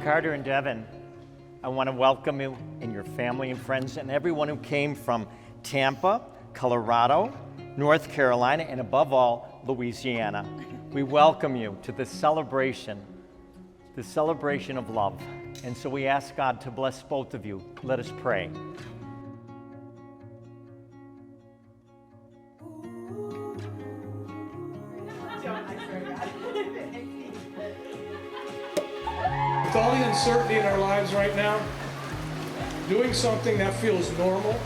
Carter and Devon, I want to welcome you and your family and friends and everyone who came from Tampa, Colorado, North Carolina, and above all, Louisiana. We welcome you to this celebration of love. And so we ask God to bless both of you. Let us pray. With all the uncertainty in our lives right now, doing something that feels normal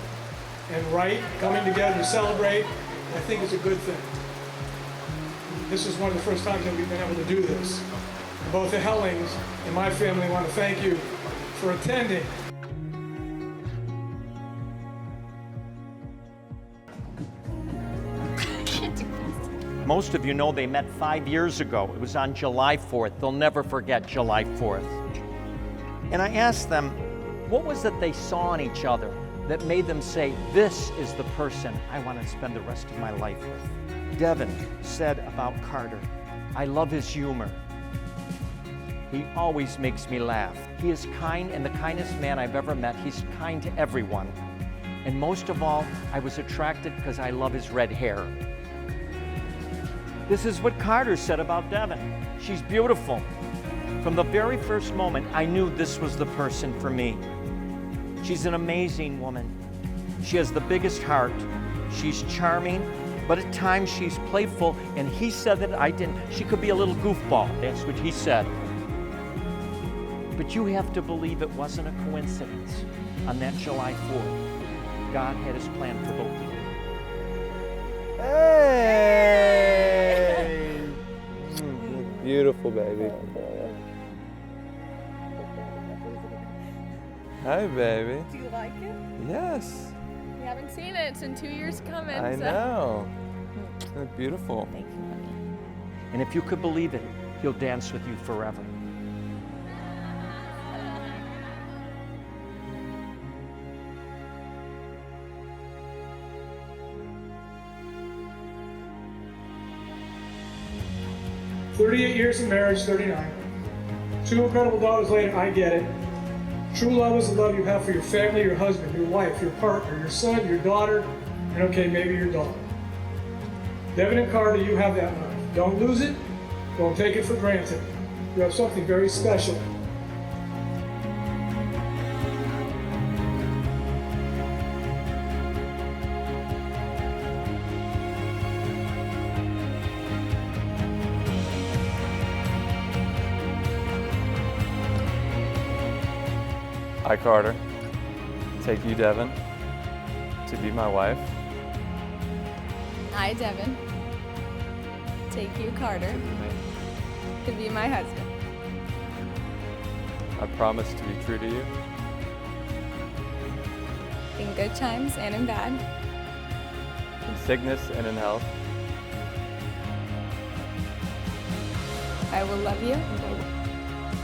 and right, coming together to celebrate, I think is a good thing. This is one of the first times that we've been able to do this. Both the Hellings and my family want to thank you for attending. Most of you know they met 5 years ago. It was on July 4th. They'll never forget July 4th. And I asked them, what was it they saw in each other that made them say, this is the person I want to spend the rest of my life with? Devon said about Carter, I love his humor. He always makes me laugh. He is kind and the kindest man I've ever met. He's kind to everyone. And most of all, I was attracted because I love his red hair. This is what Carter said about Devon. She's beautiful. From the very first moment, I knew this was the person for me. She's an amazing woman. She has the biggest heart. She's charming, but at times she's playful, and he said that I didn't. She could be a little goofball. That's what he said. But you have to believe it wasn't a coincidence. On that July 4th, God had his plan for both of you. Hey! Beautiful, baby. Hi, baby. Do you like it? Yes. We haven't seen it. It's in 2 years coming. I know. Look beautiful. Thank you, honey. And if you could believe it, he'll dance with you forever. "38 years of marriage, 39. 2 incredible daughters later, I get it. True love is the love you have for your family, your husband, your wife, your partner, your son, your daughter, and okay, maybe your dog. Devon and Carter, you have that love. Don't lose it. Don't take it for granted. You have something very special. I, Carter, take you, Devon, to be my wife. I, Devon, take you, Carter, to be my husband. I promise to be true to you. In good times and in bad. In sickness and in health. I will love you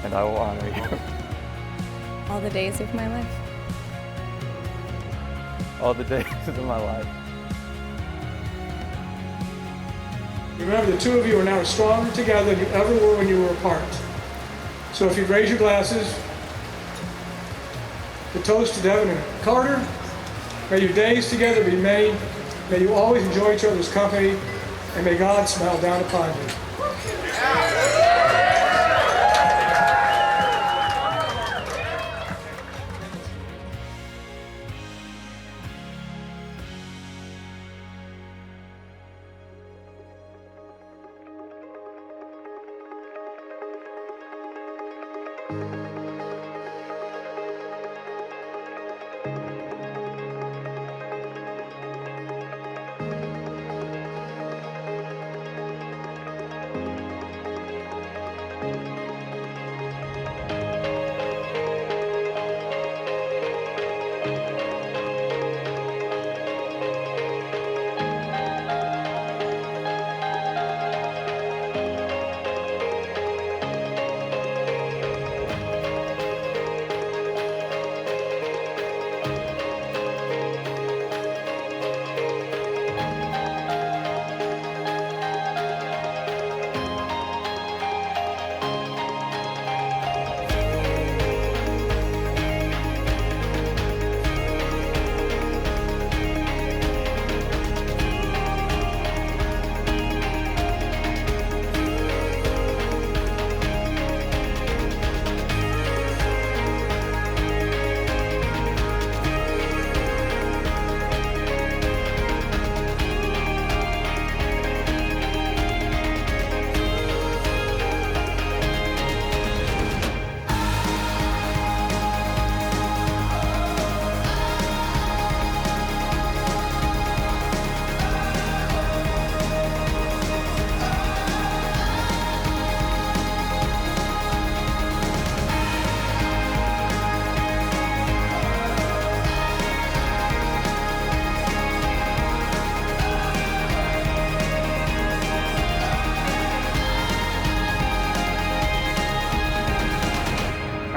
And I will honor you. all the days of my life. All the days of my life. Remember, the two of you are now stronger together than you ever were when you were apart. So if you'd raise your glasses, the toast to Devon and Carter, may your days together be many, may you always enjoy each other's company, and may God smile down upon you.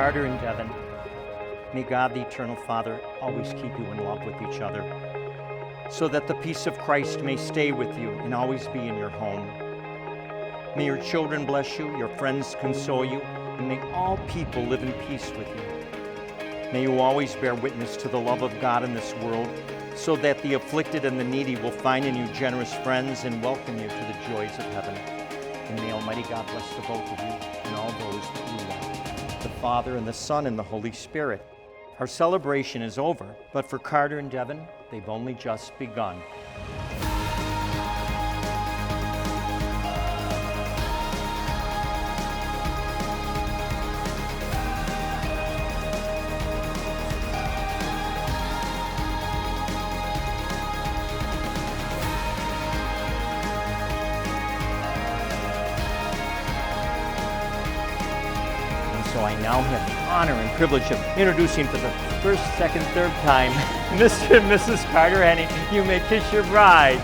Carter and Devon, may God, the Eternal Father, always keep you in love with each other, so that the peace of Christ may stay with you and always be in your home. May your children bless you, your friends console you, and may all people live in peace with you. May you always bear witness to the love of God in this world, so that the afflicted and the needy will find in you generous friends and welcome you to the joys of heaven. And may Almighty God bless the both of you and all those that you love, the Father and the Son and the Holy Spirit. Our celebration is over, but for Carter and Devon, they've only just begun. So I now have the honor and privilege of introducing for the first, second, third time, Mr. and Mrs. Carter Henny. You may kiss your bride.